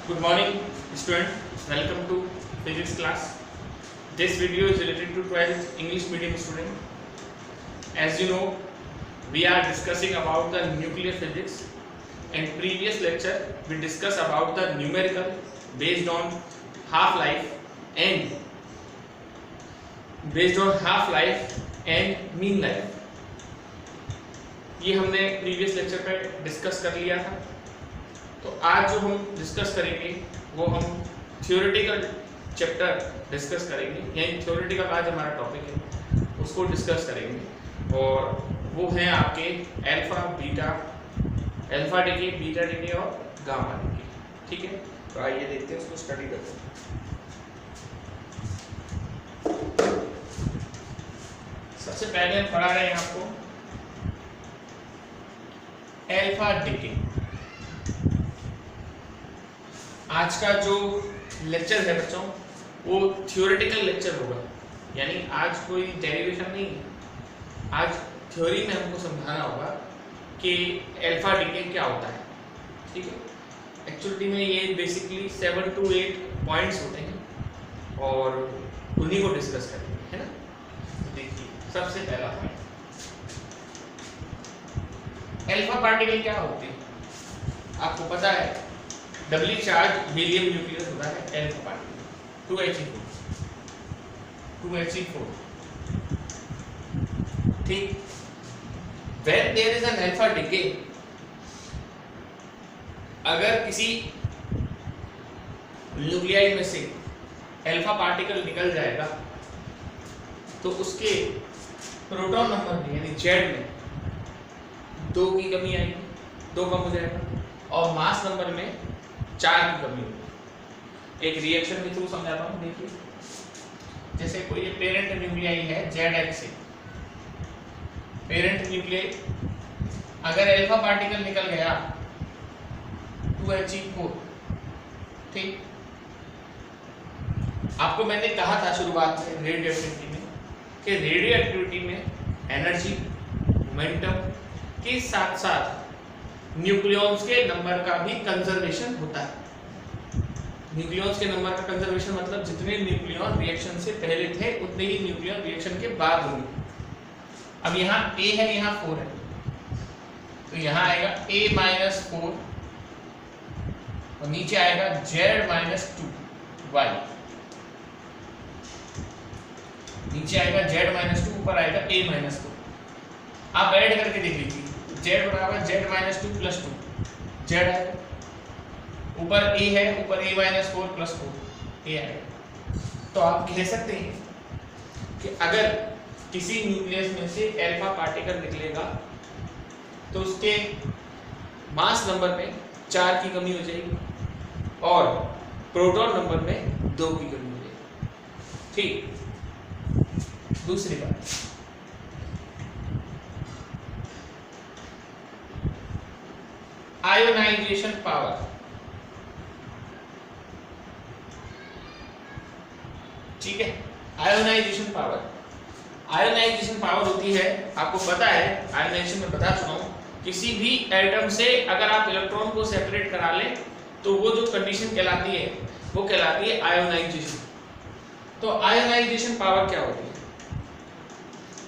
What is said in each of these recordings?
Good morning, student. Welcome to physics class. This video is related to 12th English medium student. As you know, we are discussing about the nuclear physics. In previous lecture, we discussed about the numerical based on half-life and mean life. ये हमने previous lecture पे discuss कर लिया था. तो आज जो हम डिस्कस करेंगे वो हम थ्योरेटिकल चैप्टर डिस्कस करेंगे, यानी थ्योरेटिकल आज हमारा टॉपिक है, उसको डिस्कस करेंगे. और वो हैं आपके अल्फा डिके, बीटा डिके और गामा डिके. ठीक है, तो आइए देखते हैं, उसको स्टडी करते हैं. सबसे पहले हम पढ़ा रहे हैं आपको अल्फा डिके. आज का जो लेक्चर है बच्चों वो थ्योरेटिकल लेक्चर होगा, यानी आज कोई डेरिवेशन नहीं है. आज थ्योरी में हमको समझाना होगा कि अल्फा डिके क्या होता है. ठीक है, एक्चुअली में ये बेसिकली 7 to 8 पॉइंट्स होते हैं और उन्हीं को डिस्कस करेंगे, है ना. देखिए, सबसे पहला पॉइंट, अल्फा पार्टिकल क्या होते हैं. आपको पता है डबली चार्ज हीलियम न्यूक्लियस होता है अल्फा पार्टिकल, 2He4. ठीक, when there is an alpha decay, अगर किसी न्यूक्लियाई में से अल्फा पार्टिकल निकल जाएगा तो उसके प्रोटॉन नंबर में यानी जेड में 2 की कमी आएगी, 2 कम हो जाएगा, और मास नंबर में 4 की कमी होगी. एक रिएक्शन के थ्रू समझाता हूँ. देखिए, जैसे कोई पेरेंट न्यूक्लियाई है ZX से, पेरेंट न्यूक्लियाई अगर अल्फा पार्टिकल निकल गया 2He4. ठीक, आपको मैंने कहा था शुरुआत में रेडियो एक्टिविटी में कि रेडियो एक्टिविटी में एनर्जी, मोमेंटम के साथ साथ न्यूक्लियॉन्स के नंबर का भी कंजर्वेशन होता है. न्यूक्लियॉन्स के नंबर का कंजर्वेशन मतलब जितने न्यूक्लियॉन रिएक्शन से पहले थे उतने ही न्यूक्लियॉन रिएक्शन के बाद होंगे. अब यहाँ A है, यहाँ 4 है, तो यहाँ आएगा A-4 और नीचे आएगा Z-2Y. नीचे आएगा Z-2, ऊपर आएगा A-2. आप ऐड करके देख लीजिए, Z बराबर Z-2 + 2, Z है, ऊपर A है, ऊपर A-4 + 4, A आएगा. तो आप कह सकते हैं कि अगर किसी न्यूक्लियस में से अल्फा पार्टिकल निकलेगा तो उसके मास नंबर में 4 की कमी हो जाएगी और प्रोटॉन नंबर में 2 की कमी हो जाएगी. ठीक, दूसरी बात, आयोनाइजेशन पावर. ठीक है, आयोनाइजेशन पावर होती है, आपको पता है, आयोनाइजेशन में बता चुका हूं, किसी भी एटम से अगर आप इलेक्ट्रॉन को सेपरेट करा लें तो वो जो कंडीशन कहलाती है वो कहलाती है आयोनाइजेशन. तो आयोनाइजेशन पावर क्या होती है?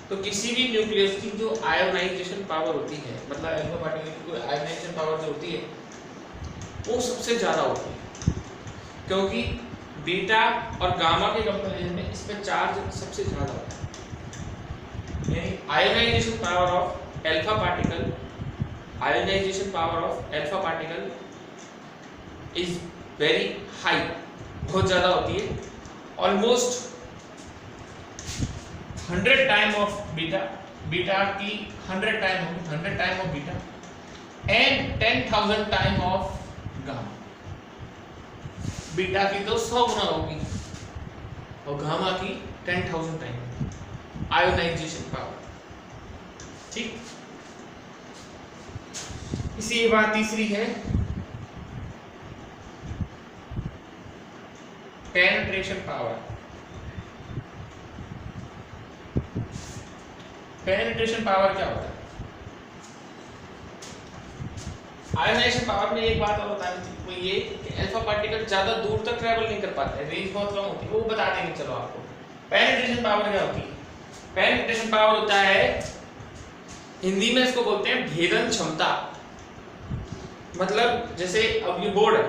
तो किसी भी न्यूक्लियस की जो आयोनाइजेशन पावर होती है, मतलब अल्फा पार्टिकल की आयोनाइजेशन पावर जो होती है वो सबसे ज़्यादा होती है, क्योंकि बीटा और गामा के कंपैरिजन में इसमें चार्ज सबसे ज़्यादा होता है. यानी ionisation power of alpha particle is very high, बहुत ज़्यादा होती है. ऑलमोस्ट 100 टाइम ऑफ बीटा की 100 टाइम होगी, 100 time of beta and 10,000 time of gamma. Beta की तो 100 गुना होगी और गामा की 10,000 टाइम आयोनाइजेशन पावर. ठीक, इसी बात तीसरी है पेनिट्रेशन पावर. पेनिट्रेशन पावर क्या होता है? आयोनाइजेशन पावर में एक बात और बतानी थी, वो ये कि अल्फा पार्टिकल ज्यादा दूर तक ट्रैवल नहीं कर पाते, रेंज बहुत कम होती है, वो बता देंगे चलो आपको। पेनिट्रेशन पावर क्या होती है? पेनिट्रेशन पावर होता है, हिंदी में इसको बोलते हैं भेदन क्षमता। मतलब जैसे अब ये बोर्ड है,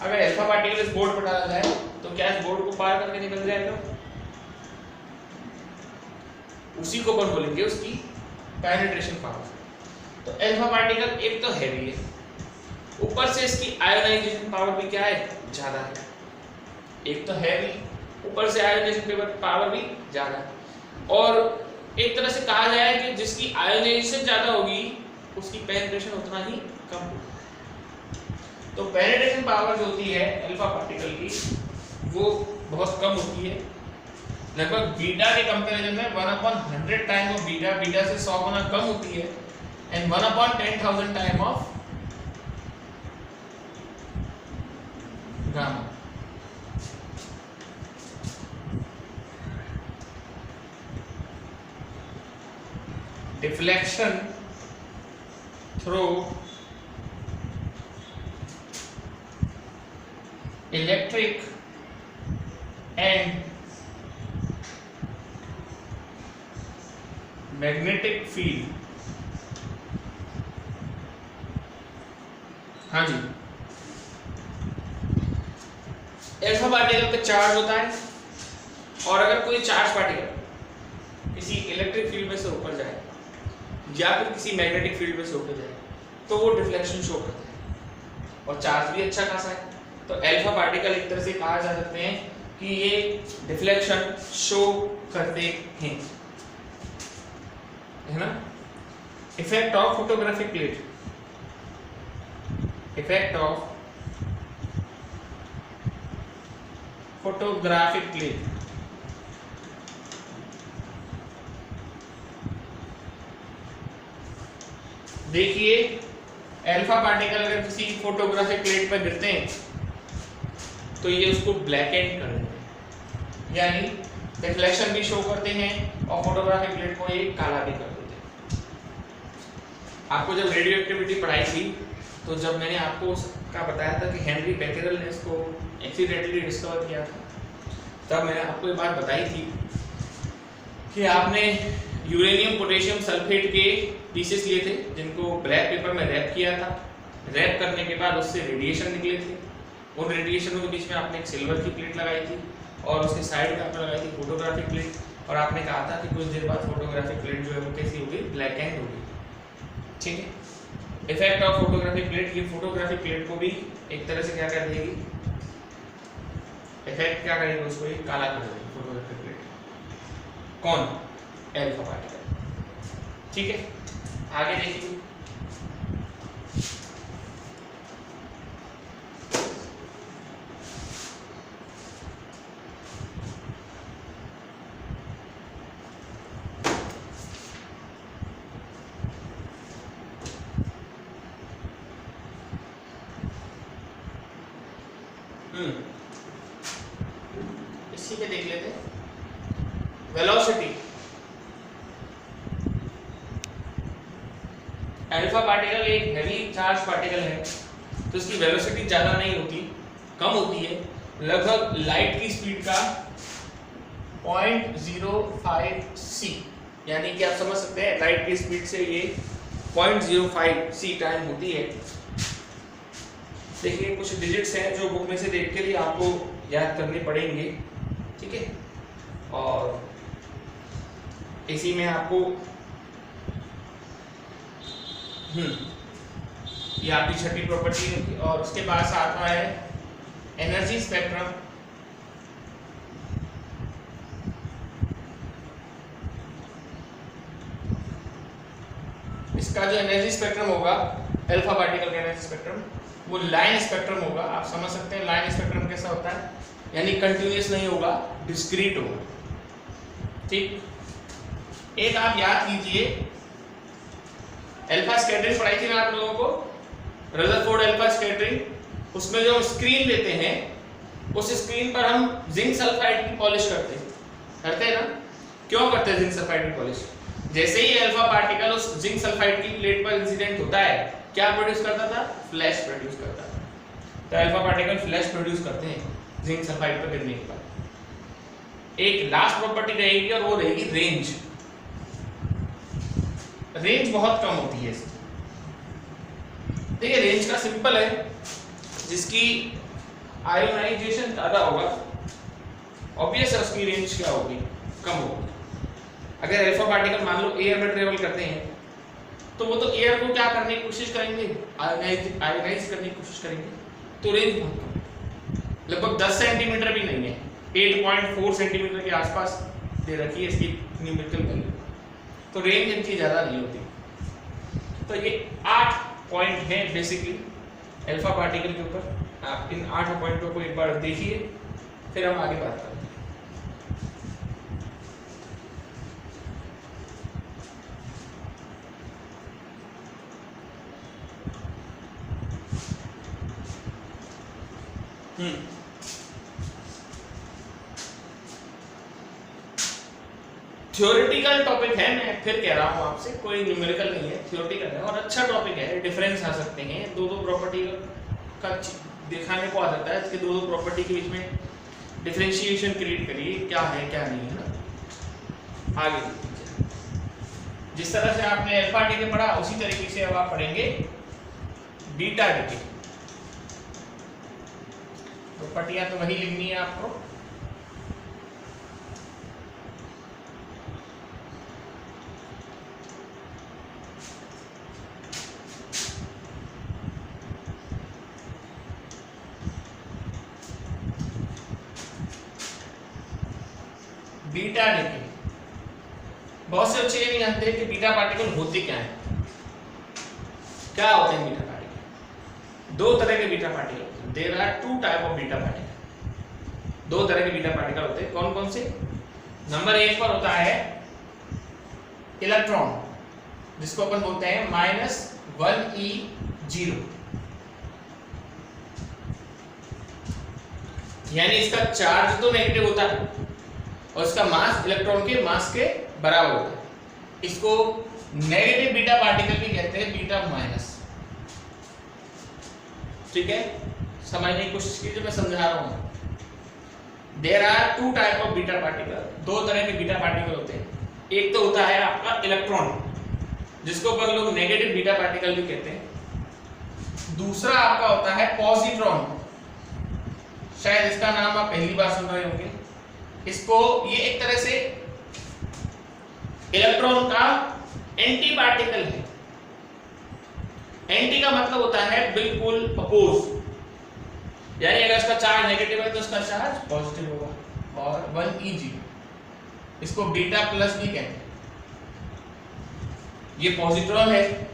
अगर अल्फा पार्टिकल इस बोर्ड पर डाला जाए तो क्या इस बोर्ड को पार करके निकल जाएगा? उसी को अपन बोलेंगे उसकी पेनिट्रेशन पावर। तो अल्फा पार्टिकल एक तो हैवी है, ऊपर से इसकी आयोनाइजेशन पावर भी क्या है? ज्यादा है। एक तो हैवी, ऊपर से आयोनाइजेशन पावर भी ज्यादा है। और एक तरह से कहा जाए कि जिसकी आयोनाइजेशन ज्यादा होगी उसकी पेनिट्रेशन उतना ही कम होगी। तो पेनिट्रेशन पावर जो होती है अल्फा पार्टिकल की वो बहुत कम होती है, लगभग बीटा के कंपैरिजन में 1/100 टाइम ऑफ बीटा, बीटा से 100 गुना कम होती है, and 1/10,000 time of gamma. Deflection through electric and magnetic field. हाँ जी, अल्फा पार्टिकल पे चार्ज होता है, और अगर कोई चार्ज पार्टिकल किसी इलेक्ट्रिक फील्ड में से ऊपर जाए या फिर किसी मैग्नेटिक फील्ड में से ऊपर जाए तो वो डिफ्लेक्शन शो करता है, और चार्ज भी अच्छा खासा है। तो अल्फा पार्टिकल एक तरह से कहा जा सकते हैं कि ये डिफ्लेक्शन शो करते हैं, है ना। Effect of photographic plate, effect of photographic plate. देखिए अल्फा पार्टिकल अगर किसी फोटोग्राफिक प्लेट पर गिरते हैं तो ये उसको ब्लैक एंड कर देते हैं, यानी रिफ्लेक्शन भी शो करते हैं और फोटोग्राफिक प्लेट को ये काला भी कर देते हैं। आपको जब रेडियो एक्टिविटी पढ़ाई थी तो जब मैंने आपको उसका बताया था कि हेनरी बेकेरेल ने इसको एक्सीडेंटली डिस्कवर किया था, तब मैंने आपको ये बात बताई थी कि आपने यूरेनियम पोटेशियम सल्फेट के पीसेस लिए थे जिनको ब्लैक पेपर में रैप किया था। रैप करने के बाद उससे रेडिएशन निकले थे, उन रेडिएशनों के बीच में आपने एक सिल्वर की प्लेट लगाई थी और उसके साइड में आपने लगाई थी फोटोग्राफिक प्लेट, और आपने कहा था कि कुछ देर बाद फोटोग्राफिक प्लेट जो है वो कैसी होगी? ब्लैक एंड होगी। ठीक है, इफेक्ट ऑफ फोटोग्राफिक प्लेट, ये फोटोग्राफिक प्लेट को भी एक तरह से क्या कर देगी? इफेक्ट क्या करेगी? उसको ये काला कर देगी फोटोग्राफिक प्लेट। कौन? Alpha particle. ठीक है, आगे देखिए। इसी पे देख लेते हैं वेलोसिटी। अल्फा पार्टिकल एक हैवी चार्ज पार्टिकल है तो इसकी वेलोसिटी ज़्यादा नहीं होती, कम होती है, लगभग लाइट की स्पीड का 0.05 c, यानी कि आप समझ सकते हैं लाइट की स्पीड से ये 0.05 c टाइम होती है। देखिए कुछ डिजिट्स हैं जो बुक में से देख के लिए आपको याद करने पड़ेंगे, ठीक है। और इसी में आपको ये आपकी छठी प्रॉपर्टी होगी, और उसके बाद साथ में है एनर्जी स्पेक्ट्रम। इसका जो एनर्जी स्पेक्ट्रम होगा अल्फा पार्टिकल का एनर्जी स्पेक्ट्रम वो लाइन स्पेक्ट्रम होगा। आप समझ सकते हैं लाइन स्पेक्ट्रम कैसा होता है, यानी कंटिन्यूअस नहीं होगा, डिस्क्रीट होगा। ठीक, एक आप याद कीजिए अल्फा स्कैटरिंग पढ़ाई थी मैं आप लोगों को, रदरफोर्ड अल्फा स्कैटरिंग। उसमें जो स्क्रीन देते हैं उस स्क्रीन पर हम जिंक सल्फाइड की पॉलिश करते हैं ना। क्यों करते हैं जिंक सल्फाइड की पॉलिश? जैसे ही अल्फा पार्टिकल उस जिंक सल्फाइड की प्लेट पर इंसिडेंट होता है, क्या प्रोड्यूस करता था? फ्लैश प्रोड्यूस करता था। तो अल्फा पार्टिकल फ्लैश प्रोड्यूस करते हैं जिंक सल्फाइड पर गिरने के बाद। एक लास्ट प्रॉपर्टी रहेगी और वो रहेगी रेंज। रेंज बहुत कम होती है इसकी। देखिए रेंज का सिंपल है, जिसकी आयोनाइजेशन ज्यादा होगा ऑब्वियस है उसकी रेंज क्या होगी? कम होगी। अगर अल्फा पार्टिकल मान लो एयर में ट्रेवल करते हैं तो वो तो एयर को क्या करने की कोशिश करेंगे? आयोनाइज करने की कोशिश करेंगे, तो रेंज बहुत कम, लगभग 10 सेंटीमीटर भी नहीं है, 8.4 सेंटीमीटर के आसपास दे रखी है इसकी न्यूमेरिकल वैल्यू। तो रेंज इतनी ज़्यादा नहीं होती। तो ये 8 पॉइंट हैं बेसिकली अल्फा पार्टिकल के ऊपर। आप इन 8 पॉइंटों को एक बार देखिए, फिर हम आगे बात करते हैं। थ्योरेटिकल टॉपिक है, मैं फिर कह रहा हूँ आपसे, कोई न्यूमेरिकल नहीं है, थ्योरेटिकल है और अच्छा टॉपिक है। डिफरेंस आ सकते हैं, दो प्रॉपर्टी का दिखाने को आ सकता है, इसके दो प्रॉपर्टी के बीच में डिफरेंशिएशन क्रिएट करिए, क्या है क्या नहीं है ना। आगे जिस तरह से आपने अल्फा डीके पढ़ा उसी तरीके से अब आप पढ़ेंगे बीटा डीके। प्रॉपर्टियां तो वही लिखनी है आपको। बीटा डीके बहुत से बच्चे ये नहीं जानते कि बीटा पार्टिकल होते क्या हैं। क्या होते हैं बीटा पार्टिकल? दो तरह के बीटा पार्टिकल होते हैं। There are 2 type of beta particle. दो तरह के बीटा पार्टिकल होते हैं। कौन कौन से? नंबर 1 पर होता है इलेक्ट्रॉन, जिसको अपन बोलते हैं -1e0, यानी इसका चार्ज तो नेगेटिव होता है और इसका मास इलेक्ट्रॉन के मास के बराबर होता है। इसको नेगेटिव बीटा पार्टिकल भी कहते हैं, बीटा माइनस। ठीक है, समझने की कोशिश कीजिए, मैं समझा रहा हूं। There are 2 type of beta particle. दो तरह के बीटा पार्टिकल होते हैं। एक तो होता है आपका इलेक्ट्रॉन, जिसको अपन लोग नेगेटिव बीटा पार्टिकल भी कहते हैं। दूसरा आपका होता है पॉजिट्रॉन, शायद इसका नाम आप पहली बार सुन रहे होंगे। इसको ये एक तरह से इलेक्ट्रॉन का एंटी पार्टिकल है। एंटी का मतलब होता है बिल्कुल अपोज, यानी अगर इसका चार्ज नेगेटिव है तो इसका चार्ज पॉजिटिव होगा। और 1e0 इसको बीटा प्लस भी कहते हैं। ये पॉजिट्रॉन है,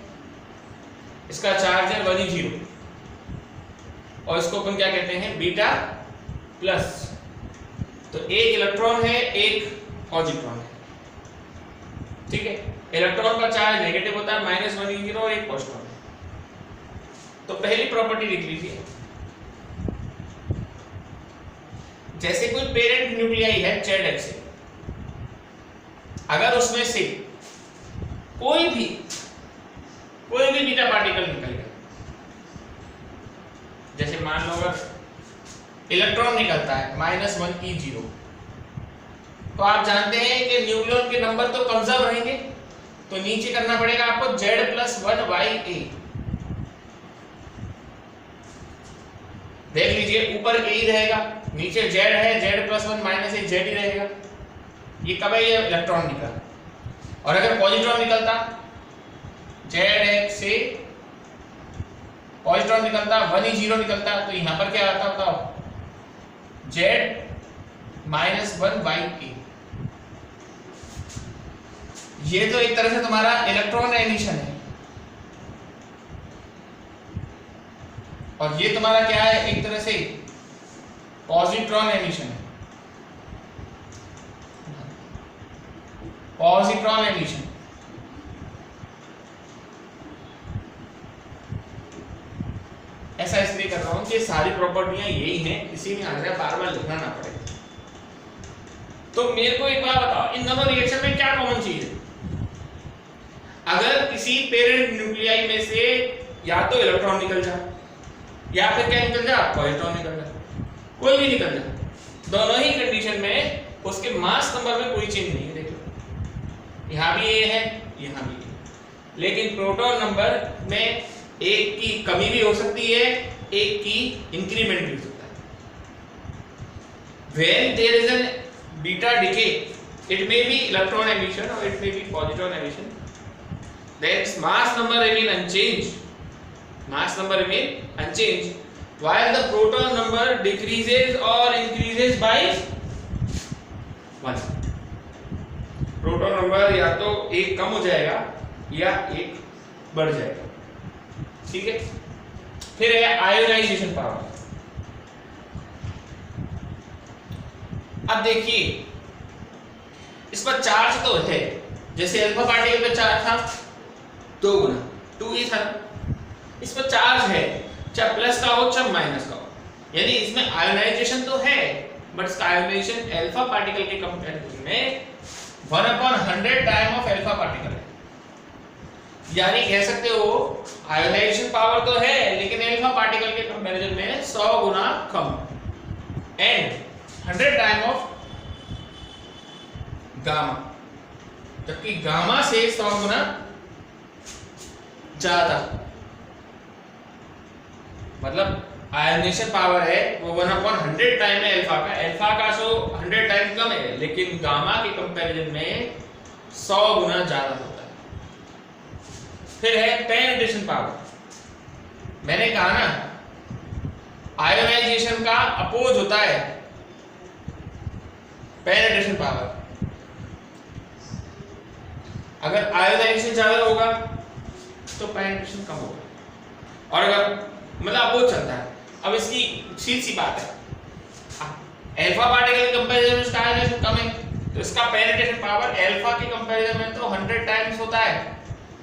इसका चार्ज है 1e0 और इसको अपन क्या कहते हैं? Beta plus. तो एक इलेक्ट्रॉन है, एक पॉजिट्रॉन है। ठीक है, इलेक्ट्रॉन का चार्ज नेगेटिव होता है -1e0 और एक पॉजिट्रॉन है। तो पहली प्रॉपर्टी लिख लीजिए, जैसे कोई पेरेंट न्यूक्लियाई है Z से, अगर उसमें से कोई भी बीटा पार्टिकल निकल गया, जैसे मान लो अगर इलेक्ट्रॉन निकलता है -1e0, तो आप जानते हैं कि न्यूक्लियन के नंबर तो कंजर्व रहेंगे, तो नीचे करना पड़ेगा आपको Z+1Ya। देख लीजिए, ऊपर A ही रहेगा, नीचे Z है, Z+1 -A Z ही रहेगा। ये कब है? ये इलेक्ट्रॉन निकला। और अगर पॉजिट्रॉन निकलता, Z से पॉजिट्रॉन निकलता, 1e0 निकलता, तो यहां पर क्या आता बताओ? Z-1Ya। ये तो एक तरह से तुम्हारा इलेक्ट्रॉन एमिशन है, और ये तुम्हारा क्या है? एक तरह से पॉजिट्रॉन एमिशन है। पॉजिट्रॉन एमिशन ऐसा इसलिए कर रहा हूं कि सारी प्रॉपर्टियां यही हैं, इसी में आगे बार-बार लिखना ना पड़े। तो मेरे को एक बात बताओ, इन दोनों रिएक्शन में क्या कॉमन चीज है? अगर किसी पेरेंट न्यूक्लियाई में से या तो इलेक्ट्रॉन निकल जाए या फिर क्या निकल जाए, पॉजिट्रॉन निकल जाए, कोई भी निकल जाए, दोनों ही कंडीशन में उसके मास नंबर में कोई चेंज नहीं है। देखो यहाँ भी ए है, यहाँ भी ए, लेकिन प्रोटॉन नंबर में एक की कमी भी हो सकती है, एक की इंक्रीमेंट भी हो सकता है। When there is an beta decay, it may be electron emission or it may be positron emission. Then mass number remain unchanged. Mass number remain unchanged, while the proton number decreases or increases by 1. Proton number या तो एक कम हो जाएगा या एक बढ़ जाएगा। ठीक है, फिर है आयोनाइजेशन पावर। अब देखिए इस पर चार्ज तो है, जैसे अल्फा पार्टिकल पे चार्ज था 2 गुना 2e था, इस पर चार्ज है, चाहे प्लस का हो चाहे माइनस का हो, यानी इसमें आयोनाइजेशन तो है, बट इसका आयोनाइजेशन अल्फा पार्टिकल के कंपैरिजन में 1/100 टाइम ऑफ अल्फा पार्टिकल है। यानी कह सकते हो आयोनाइजेशन पावर तो है लेकिन अल्फा पार्टिकल के कंपैरिजन में 100 गुना कम, एंड 100 टाइम ऑफ गामा, जबकि गामा से 100 गुना ज्यादा। मतलब आयोनाइजेशन पावर है वो 1/100 टाइम है अल्फा का, अल्फा का 100 टाइम कम है, लेकिन गामा के कंपैरिजन में 100 गुना ज्यादा होता है। फिर है पेनिट्रेशन पावर। मैंने कहा ना आयोनाइजेशन का अपोज होता है पेनिट्रेशन पावर। अगर आयोनाइजेशन ज्यादा होगा तो पेनिट्रेशन कम होगा, और अगर मतलब अपोज चलता है। अब इसकी सीधी सी बात है, अल्फा पार्टिकल के कंपैरिजन में इसका आयोनाइजेशन कम है तो इसका पेनिट्रेशन पावर अल्फा के कंपैरिजन में तो 100 टाइम्स होता है,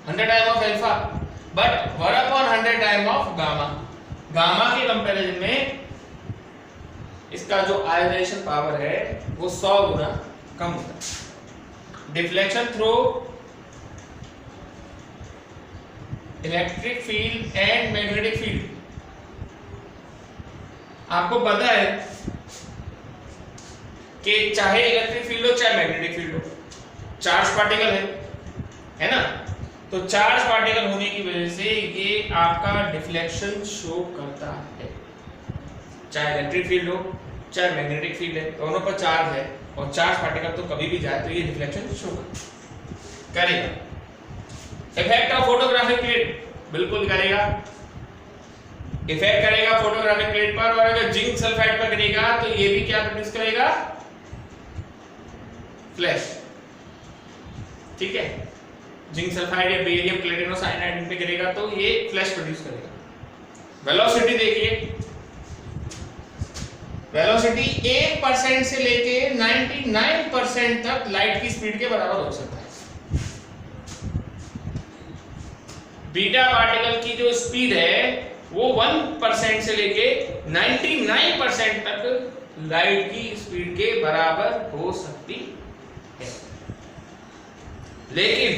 100 time of alpha, but 1/100 time of gamma. Gamma के कंपैरिजन में इसका जो आयोनाइजेशन पावर है वो 100 गुना कम होता है। Deflection through electric field and magnetic field. आपको पता है कि चाहे इलेक्ट्रिक फील्ड हो चाहे मैग्नेटिक फील्ड हो, चार्ज पार्टिकल है ना, तो चार्ज पार्टिकल होने की वजह से ये आपका डिफ्लेक्शन शो करता है। चाहे इलेक्ट्रिक फील्ड हो चाहे मैग्नेटिक फील्ड है, दोनों पर चार्ज है, और चार्ज पार्टिकल तो कभी भी जाए तो ये डिफ्लेक्शन शो करेगा। इफेक्ट ऑफ फोटोग्राफिक प्लेट, बिल्कुल करेगा, इफेक्ट करेगा फोटोग्राफिक प्लेट पर, और अगर जिंक सल्फाइड पर करेगा तो ये भी क्या प्रोड्यूस करेगा, फ्लैश। ठीक है, जिंक सल्फाइड या बेरियम प्लेटिनम साइनाइड पे करेगा तो ये फ्लैश प्रोड्यूस करेगा। वेलोसिटी देखिए, वेलोसिटी 1% से लेके 99% तक लाइट की स्पीड के बराबर हो सकता है। बीटा पार्टिकल की जो स्पीड है वो 1% से लेके 99% तक लाइट की स्पीड के बराबर हो सकती है। लेकिन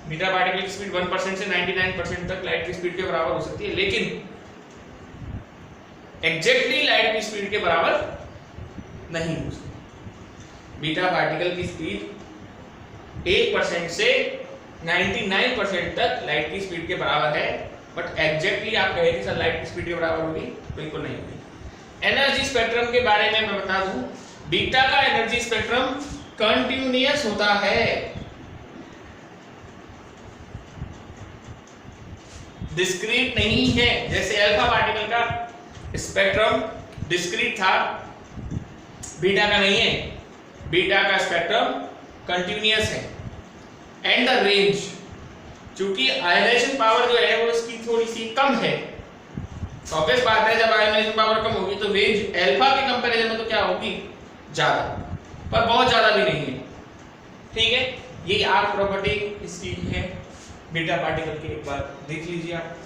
बीटा पार्टिकल की स्पीड 1% से 99% तक लाइट की स्पीड के बराबर हो सकती है, लेकिन एग्जैक्टली लाइट की स्पीड के बराबर नहीं हो सकती। बीटा पार्टिकल की स्पीड 1% से 99% तक लाइट की स्पीड के बराबर है, बट एग्जैक्टली आप कहें कि सर लाइट की स्पीड के बराबर होगी, बिल्कुल नहीं होगी। एनर्जी स्पेक्ट्रम के बारे में मैं बता दूं, बीटा का एनर्जी स्पेक्ट्रम कंटिन्यूअस होता है, डिस्क्रीट नहीं है। जैसे अल्फा पार्टिकल का स्पेक्ट्रम डिस्क्रीट था, बीटा का नहीं है। बीटा का स्पेक्ट्रम कंटिन्यूअस है, एंड द रेंज, चूंकि आयोनाइजेशन पावर जो है वो इसकी थोड़ी सी कम है, तो ऑब्वियस बात है जब आयोनाइजेशन पावर कम होगी तो रेंज अल्फा के कंपैरिजन में तो क्या होगी, ज्यादा, पर बहुत ज्यादा भी नहीं है। ठीक है, ये आर्क प्रॉपर्टी इसकी है बीटा पार्टिकल की, एक बार देख लीजिए आप।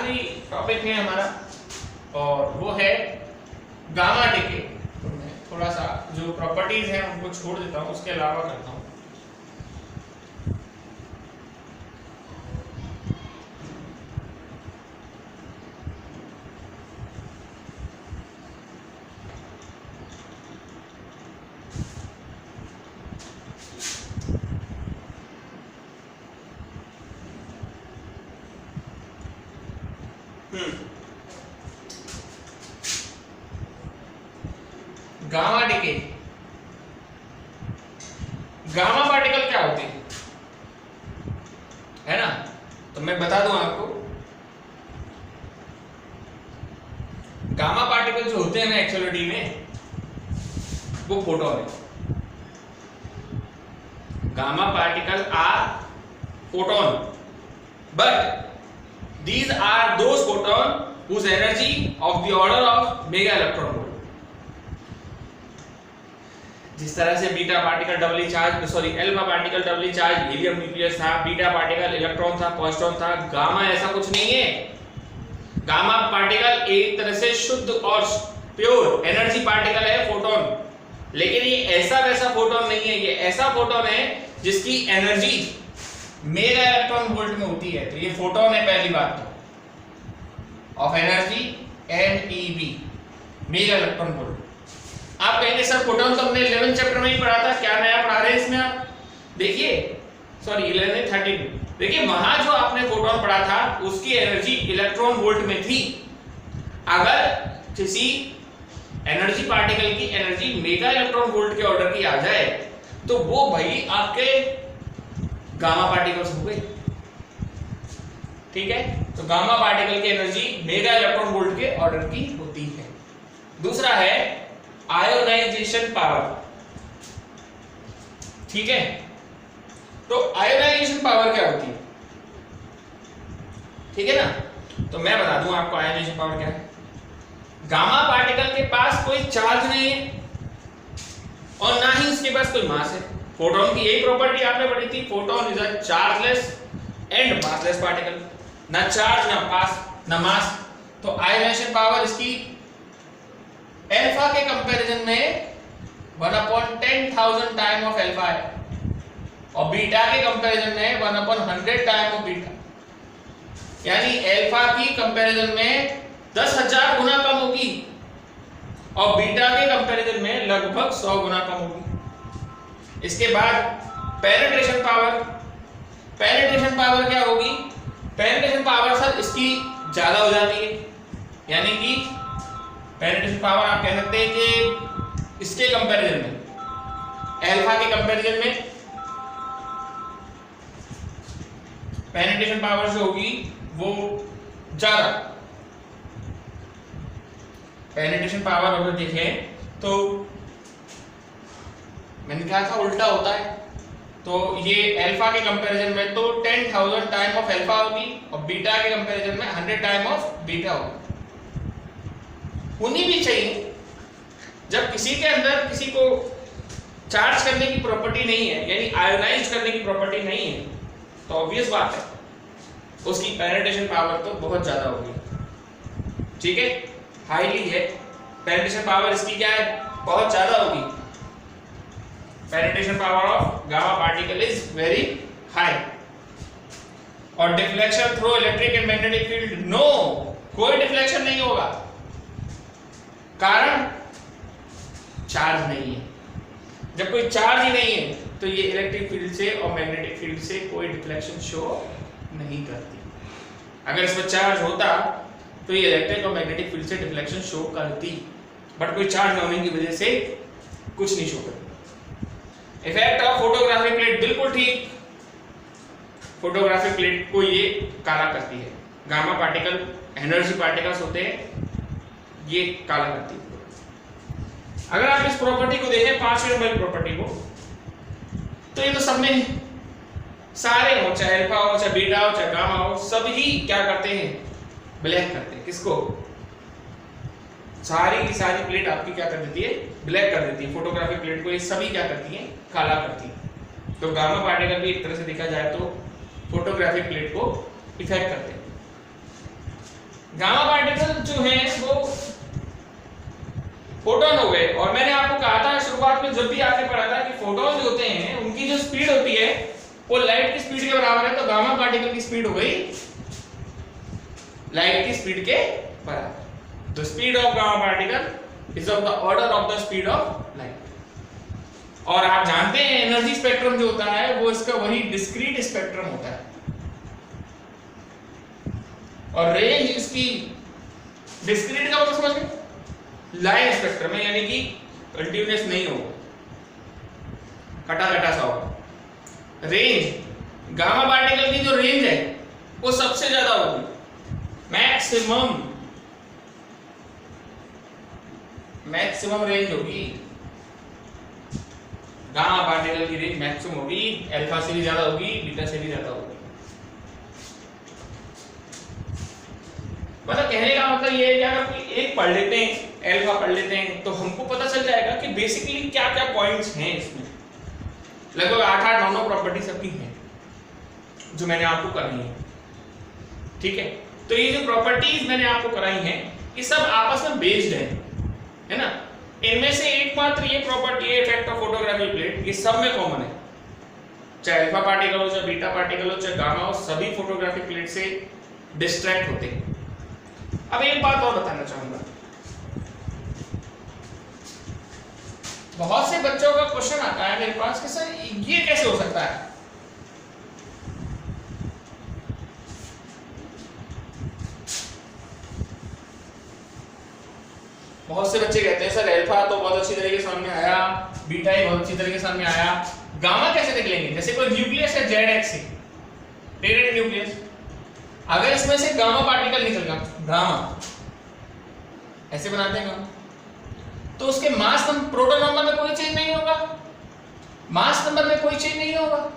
आखिरी टॉपिक है हमारा और वो है गामा डिके। तो मैं थोड़ा सा जो प्रॉपर्टीज हैं उनको छोड़ देता हूँ, उसके अलावा करता हूँ। गामा डिके, गामा पार्टिकल क्या होते हैं, है ना? तो मैं बता दूं आपको, गामा पार्टिकल जो होते हैं ना एक्चुअलिटी में वो फोटोन है। Gamma particle are photon, but these are those photon whose energy of the order of mega electron volt। जिस तरह से beta particle doubly charge alpha particle doubly charge helium nucleus था, बीटा पार्टिकल इलेक्ट्रॉन था, positron था, gamma ऐसा कुछ नहीं है। गामा पार्टिकल एक तरह से शुद्ध और प्योर एनर्जी पार्टिकल है, फोटोन। लेकिन ये ऐसा वैसा फोटोन नहीं है, ये ऐसा फोटोन है जिसकी एनर्जी मेगा इलेक्ट्रॉन वोल्ट में होती है। तो ये फोटोन है पहली बात तो, of energy MeV, mega electron volt. आप कहेंगे सर फोटोन तो हमने 11 चैप्टर में ही पढ़ा था, क्या नया पढ़ा रहे हैं इसमें आप? देखिए 11:32 देखिए, वहां जो आपने फोटोन पढ़ा था उसकी एनर्जी इलेक्ट्रॉन वोल्ट में थी। अगर किसी एनर्जी पार्टिकल की एनर्जी मेगा इलेक्ट्रॉन वोल्ट के ऑर्डर की आ जाए तो वो भाई आपके गामा पार्टिकल्स हो गए, ठीक है? तो गामा पार्टिकल की एनर्जी मेगा इलेक्ट्रॉन वोल्ट के ऑर्डर की होती है। दूसरा है आयोनाइजेशन पावर, ठीक है? तो आयोनाइजेशन पावर क्या होती है, ठीक है ना? तो मैं बता दूं आपको आयोनाइजेशन पावर क्या है। गामा पार्टिकल के पास कोई चार्ज नहीं है और ना ही उसके पास कोई मास है। फोटोन की यही प्रॉपर्टी आपने पढ़ी थी, photon is a chargeless and massless particle, ना चार्ज ना मास। तो आयोनाइजेशन पावर इसकी अल्फा के कंपैरिजन में 1/10,000 टाइम ऑफ अल्फा है और बीटा के कंपैरिजन में 1/100 टाइम ऑफ बीटा, यानी अल्फा की कंपैरिजन में 10,000 गुना कम होगी और बीटा के कंपैरिजन में लगभग 100 गुना कम होगी। इसके बाद पेनिट्रेशन पावर, पेनिट्रेशन पावर क्या होगी? पेनिट्रेशन पावर सर इसकी ज्यादा हो जाती है, यानी कि पेनिट्रेशन पावर आप कह सकते हैं कि इसके कंपैरिजन में, अल्फा के कंपैरिजन में पेनिट्रेशन पावर जो होगी वो ज्यादा। पेनिट्रेशन पावर अगर देखें तो मैंने कहा था उल्टा होता है, तो ये अल्फा के कंपैरिजन में तो 10,000 टाइम ऑफ अल्फा होगी और बीटा के कंपैरिजन में 100 टाइम ऑफ बीटा होगी। होनी भी चाहिए। जब किसी के अंदर किसी को चार्ज करने की प्रॉपर्टी नहीं है, यानी आयोनाइज करने की प्रॉपर्टी नहीं है, तो ऑब्वियस बात है उसकी पेनिट्रेशन पावर तो बहुत ज्यादा होगी, ठीक है? हाईली है पेनिट्रेशन पावर इसकी, क्या है? बहुत ज्यादा होगी। Penetration power of gamma particle is very high. और deflection through electric and magnetic field, no, कोई डिफ्लेक्शन नहीं होगा, कारण चार्ज नहीं है। जब कोई चार्ज ही नहीं है तो ये इलेक्ट्रिक फील्ड से और मैग्नेटिक फील्ड से कोई डिफ्लेक्शन शो नहीं करती। अगर इसमें चार्ज होता तो ये इलेक्ट्रिक और मैग्नेटिक फील्ड से डिफ्लेक्शन शो करती, बट कोई चार्ज न होने की वजह से कुछ नहीं शो करती। इफेक्ट ऑफ फोटोग्राफिक प्लेट, बिल्कुल ठीक, फोटोग्राफिक प्लेट को ये काला करती है। गामा पार्टिकल एनर्जी पार्टिकल्स होते हैं, ये काला करती है। अगर आप इस प्रॉपर्टी को देखें, 5वें नंबर की प्रॉपर्टी को, तो ये तो सब में सारे हो, चाहे अल्फा हो, चाहे बीटा हो, चाहे गामा हो, सभी क्या करते हैं? ब्लैक करते हैं। किसको? सारी की सारी प्लेट आपकी क्या कर देती है? ब्लैक कर देती है। फोटोग्राफिक प्लेट को ये सभी क्या करती हैं? काला करती है। तो गामा पार्टिकल भी एक तरह से देखा जाए तो फोटोग्राफिक प्लेट को इफेक्ट करते हैं। गामा पार्टिकल जो हैं वो फोटॉन हो गए। और मैंने आपको कहा था शुरुआत में जब भी आपने पढ़ा था कि फोटॉन जो होते हैं उनकी जो स्पीड होती है वो लाइट की स्पीड के बराबर है। तो गामा पार्टिकल की स्पीड हो गई लाइट की स्पीड के बराबर। The speed of gamma particle is of the order of the speed of light. और आप जानते हैं एनर्जी स्पेक्ट्रम जो होता है वो इसका वही डिस्क्रीट स्पेक्ट्रम होता है और रेंज इसकी डिस्क्रीट का मतलब समझ गए, लाइन स्पेक्ट्रम है यानी कि कंटीन्यूअस नहीं होगा, कटा कटा सा होगा। रेंज गामा पार्टिकल की जो रेंज है वो सबसे ज्यादा होगी, मैक्सिमम रेंज होगी गामा पार्टिकल की रेंज मैक्सिमम होगी, अल्फा से भी ज्यादा होगी, बीटा से भी ज्यादा होगी। मतलब कहने का मतलब ये है कि अगर कोई एक पढ़ लेते हैं, अल्फा पढ़ लेते हैं तो हमको पता चल जाएगा कि बेसिकली क्या क्या पॉइंट्स हैं इसमें। लगभग 8-8 9 प्रॉपर्टी सबकी हैं जो मैंने आपको कराई है, ठीक है। तो ये जो प्रॉपर्टीज मैंने आपको कराई हैं ये सब आपस में बेस्ड है ना। इनमें से एकमात्र ये प्रॉपर्टी है इफेक्ट ऑफ फोटोग्राफिक प्लेट, ये सब में कॉमन है, चाहे अल्फा पार्टिकल हो, चाहे बीटा पार्टिकल हो, चाहे गामा हो, सभी फोटोग्राफिक प्लेट से डिस्ट्रैक्ट होते हैं। अब एक बात और बताना चाहूंगा, बहुत से बच्चों का क्वेश्चन आता है मेरे पास कि सर ये कैसे हो सकता है। बहुत से बच्चे कहते हैं सर अल्फा तो बहुत अच्छी तरीके से समझ में आया, बीटा ही बहुत अच्छी तरीके से समझ में आया, गामा कैसे निकलेंगे। जैसे कोई न्यूक्लियस है ZX से, पेरेंट न्यूक्लियस, अगर इसमें से गामा पार्टिकल निकल गया, गामा ऐसे बनाते हैं गामा, तो उसके मास नंबर, प्रोटॉन नंबर में कोई चेंज नहीं होगा, मास नंबर में कोई चेंज नहीं होगा।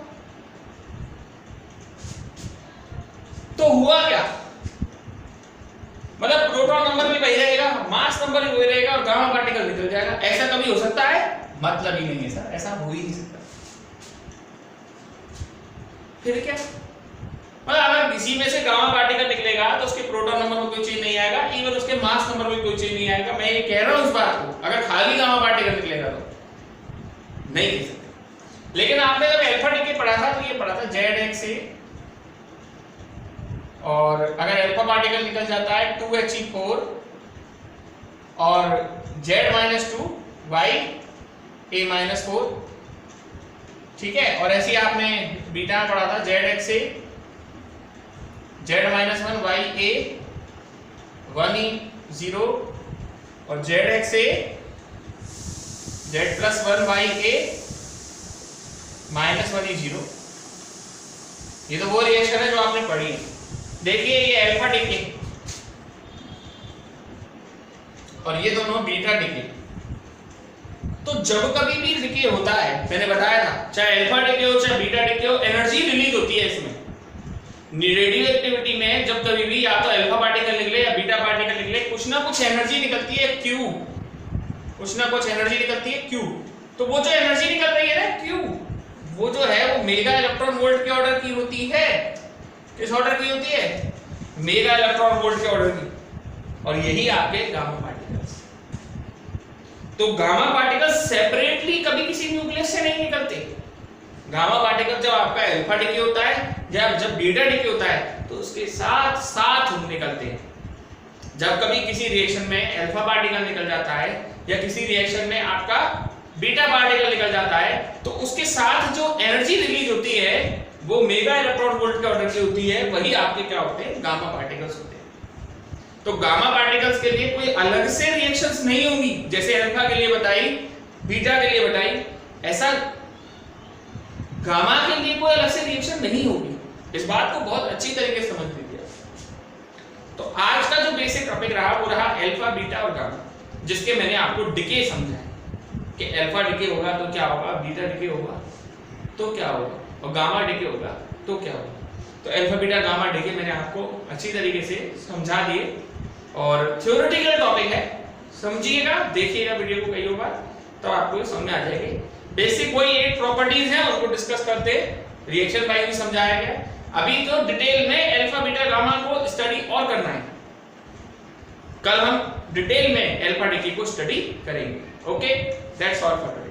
तो हुआ क्या, मतलब प्रोटॉन नंबर भी वही रहेगा, मास नंबर भी वही रहेगा और गामा पार्टिकल निकल जाएगा। ऐसा कभी हो सकता है? मतलब ही नहीं है सर, ऐसा हो ही नहीं सकता। फिर क्या, मतलब अगर किसी में से गामा पार्टिकल निकलेगा तो उसके प्रोटॉन नंबर में कोई चेंज नहीं आएगा, इवन उसके मास नंबर में कोई चेंज नहीं आएगा। मैं ये कह रहा हूं इस बात को, अगर खाली गामा पार्टिकल निकलेगा तो नहीं कह सकते। लेकिन आपने जब अल्फा डीके पढ़ा था तो ये पढ़ा था ZX से, और अगर अल्फा पार्टिकल निकल जाता है 2He4 और Z-2 Ya-4, ठीक है। और ऐसे ही आपने बीटा पढ़ा था ZX से Z-1 Ya-1E0 और ZX से Z+1 Ya-1E0। ये तो वो रिएक्शन है जो आपने पढ़ी है। देखिए ये अल्फा डीके और ये दोनों बीटा डीके। तो जब कभी भी डीके होता है, मैंने बताया था, चाहे अल्फा डीके हो चाहे बीटा डीके हो, एनर्जी रिलीज होती है इसमें। रेडियो एक्टिविटी में जब कभी भी या तो अल्फा पार्टिकल निकले या बीटा पार्टिकल निकले, कुछ ना कुछ एनर्जी निकलती है Q, कुछ ना कुछ एनर्जी निकलती है Q। तो वो जो एनर्जी निकल रही है ना Q, वो जो है वो मेगा इलेक्ट्रॉन वोल्ट के ऑर्डर की होती है। किस ऑर्डर की होती है? मेगा इलेक्ट्रॉन वोल्ट के ऑर्डर की। और यही आपके गामा पार्टिकल्स। तो गामा पार्टिकल्स सेपरेटली कभी किसी न्यूक्लियस से नहीं निकलते। गामा पार्टिकल जब आपका अल्फा डीके होता है या जब बीटा डीके होता है तो उसके साथ साथ हम निकलते हैं। जब कभी किसी रिएक्शन में अल्फा पार्टिकल निकल जाता है या किसी रिएक्शन में आपका बीटा पार्टिकल निकल जाता है तो उसके साथ जो एनर्जी रिलीज होती है वो मेगा इलेक्ट्रॉन वोल्ट के ऑर्डर की होती है। वही आपके क्या होते हैं? गामा पार्टिकल्स होते हैं। तो गामा पार्टिकल्स के लिए कोई अलग से रिएक्शंस नहीं होंगी, जैसे अल्फा के लिए बताई, बीटा के लिए बताई, ऐसा गामा के लिए कोई अलग से रिएक्शन नहीं होगी। इस बात को बहुत अच्छी तरीके से समझ लीजिए। तो आज का जो बेसिक टॉपिक रहा वो रहा अल्फा, बीटा और गामा, जिसके मैंने आपको डीके समझाया कि अल्फा डीके होगा तो क्या होगा, बीटा डीके होगा तो क्या होगा और गामा डीके होगा तो क्या होगा। तो अल्फा, बीटा, गामा डीके मैंने आपको अच्छी तरीके से समझा दिए और थ्योरेटिकल टॉपिक है, समझिएगा, देखिएगा वीडियो को कई बार तो आपको समझ में आ जाएगी। बेसिक वही 8 प्रॉपर्टीज हैं, उनको डिस्कस करते, रिएक्शन बाय भी समझाया गया। अभी तो डिटेल में अल्फा, बीटा, गामा को स्टडी और करना है, कल हम डिटेल में अल्फा डिके को स्टडी करेंगे। Okay, that's all for today.